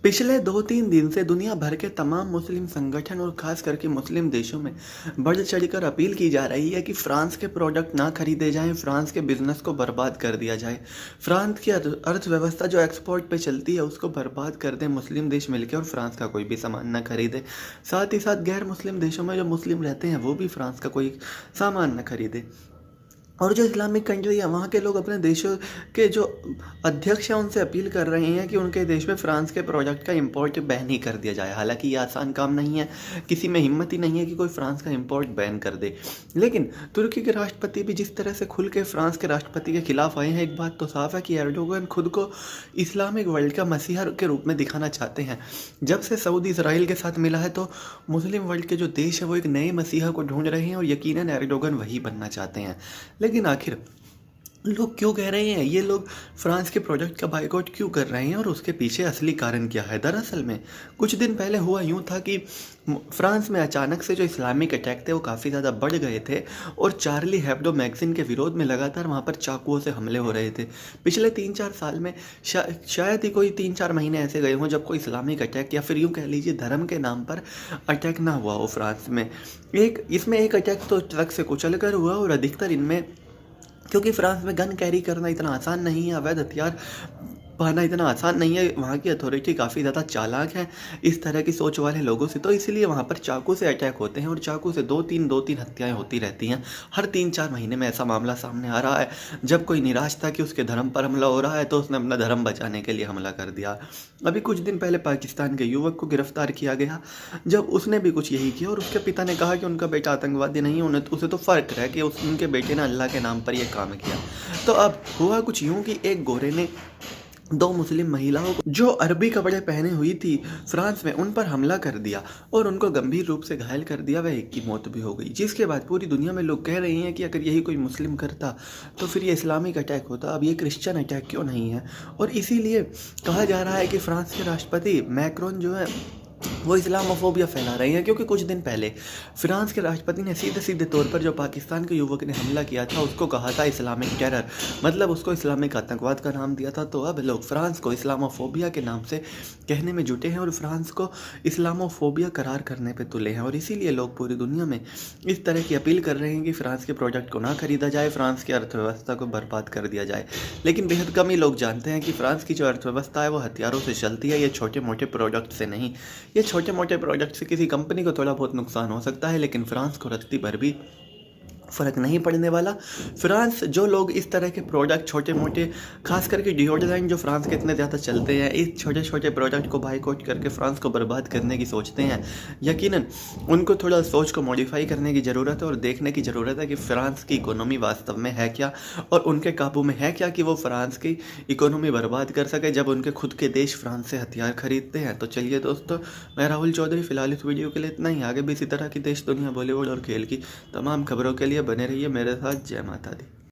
पिछले 2-3 दिन से दुनिया भर के तमाम मुस्लिम संगठन और ख़ास करके मुस्लिम देशों में बढ़-चढ़कर अपील की जा रही है कि फ्रांस के प्रोडक्ट ना खरीदे जाएँ, फ्रांस के बिज़नेस को बर्बाद कर दिया जाए। फ्रांस की अर्थव्यवस्था जो एक्सपोर्ट पे चलती है उसको बर्बाद कर दें मुस्लिम देश मिलके और फ्रांस का कोई भी सामान ना खरीदे। साथ ही साथ गैर मुस्लिम देशों में जो मुस्लिम रहते हैं वो भी फ्रांस का कोई सामान ना खरीदें। और जो इस्लामिक कंट्री है वहाँ के लोग अपने देशों के जो अध्यक्ष हैं उनसे अपील कर रहे हैं कि उनके देश में फ्रांस के प्रोडक्ट का इंपोर्ट बैन ही कर दिया जाए। हालांकि ये आसान काम नहीं है, किसी में हिम्मत ही नहीं है कि कोई फ्रांस का इंपोर्ट बैन कर दे। लेकिन तुर्की के राष्ट्रपति भी जिस तरह से खुल के फ्रांस के राष्ट्रपति के खिलाफ आए हैं, एक बात तो साफ है कि एर्डोगन खुद को इस्लामिक वर्ल्ड का मसीहा के रूप में दिखाना चाहते हैं। जब से सऊदी इसराइल के साथ मिला है तो मुस्लिम वर्ल्ड के जो देश है वो एक नए मसीहा को ढूंढ रहे हैं और यकीनन एर्डोगन वही बनना चाहते हैं। लेकिन आखिर लोग क्यों कह रहे हैं, ये लोग फ्रांस के प्रोजेक्ट का बायकॉट क्यों कर रहे हैं और उसके पीछे असली कारण क्या है? दरअसल में कुछ दिन पहले हुआ यूं था कि फ्रांस में अचानक से जो इस्लामिक अटैक थे वो काफ़ी ज़्यादा बढ़ गए थे और चार्ली हेब्डो मैगजीन के विरोध में लगातार वहाँ पर चाकुओं से हमले हो रहे थे। पिछले 3-4 साल में शायद ही कोई 3-4 महीने ऐसे गए हों जब कोई इस्लामिक अटैक या फिर यूँ कह लीजिए धर्म के नाम पर अटैक ना हुआ हो फ्रांस में। इसमें एक अटैक तो ट्रक से कुचल कर हुआ और अधिकतर इनमें क्योंकि फ्रांस में गन कैरी करना इतना आसान नहीं है, अवैध हथियार पाना इतना आसान नहीं है, वहाँ की अथॉरिटी काफ़ी ज़्यादा चालाक है इस तरह की सोच वाले लोगों से, तो इसलिए वहाँ पर चाकू से अटैक होते हैं और चाकू से 2-3 हत्याएं होती रहती हैं। हर 3-4 महीने में ऐसा मामला सामने आ रहा है। जब कोई निराश था कि उसके धर्म पर हमला हो रहा है तो उसने अपना धर्म बचाने के लिए हमला कर दिया। अभी कुछ दिन पहले पाकिस्तान के युवक को गिरफ्तार किया गया जब उसने भी कुछ यही किया और उसके पिता ने कहा कि उनका बेटा आतंकवादी नहीं, उन्हें उसे तो फ़र्क है कि उनके बेटे ने अल्लाह के नाम पर यह काम किया। तो अब हुआ कुछ यूँ कि एक गोरे ने 2 मुस्लिम महिलाओं को जो अरबी कपड़े पहने हुई थी फ्रांस में उन पर हमला कर दिया और उनको गंभीर रूप से घायल कर दिया, वह एक की मौत भी हो गई। जिसके बाद पूरी दुनिया में लोग कह रहे हैं कि अगर यही कोई मुस्लिम करता तो फिर ये इस्लामिक अटैक होता, अब ये क्रिश्चियन अटैक क्यों नहीं है। और इसीलिए कहा जा रहा है कि फ्रांस के राष्ट्रपति मैक्रोन जो है वो इस्लामोफोबिया फैला रही हैं, क्योंकि कुछ दिन पहले फ्रांस के राष्ट्रपति ने सीधे सीधे तौर पर जो पाकिस्तान के युवक ने हमला किया था उसको कहा था इस्लामिक टेरर, मतलब उसको इस्लामिक आतंकवाद का नाम दिया था। तो अब लोग फ्रांस को इस्लामोफोबिया के नाम से कहने में जुटे हैं और फ्रांस को इस्लामोफोबिया करार करने पर तुले हैं और इसीलिए लोग पूरी दुनिया में इस तरह की अपील कर रहे हैं कि फ्रांस के प्रोडक्ट को ना खरीदा जाए, फ्रांस की अर्थव्यवस्था को बर्बाद कर दिया जाए। लेकिन बेहद कम ही लोग जानते हैं कि फ्रांस की जो अर्थव्यवस्था है वो हथियारों से चलती है, ये छोटे मोटे प्रोडक्ट से नहीं। ये छोटे मोटे प्रोडक्ट से किसी कंपनी को थोड़ा बहुत नुकसान हो सकता है, लेकिन फ्रांस को रत्ती भर भी फ़र्क नहीं पड़ने वाला। फ्रांस जो लोग इस तरह के प्रोडक्ट छोटे मोटे, खास करके डिओड्रेंट जो फ्रांस के इतने ज़्यादा चलते हैं, इस छोटे छोटे प्रोडक्ट को बाइकआउट करके फ्रांस को बर्बाद करने की सोचते हैं, यकीनन उनको थोड़ा सोच को मॉडिफाई करने की ज़रूरत है और देखने की ज़रूरत है कि फ्रांस की इकोनॉमी वास्तव में है क्या और उनके काबू में है क्या कि वो फ्रांस की इकोनॉमी बर्बाद कर सके जब उनके खुद के देश फ्रांस से हथियार खरीदते हैं। तो चलिए दोस्तों, मैं राहुल चौधरी, फिलहाल इस वीडियो के लिए इतना ही। आगे भी इसी तरह की देश दुनिया बॉलीवुड और खेल की तमाम खबरों के लिए बने रहिए मेरे साथ। जय माता दी।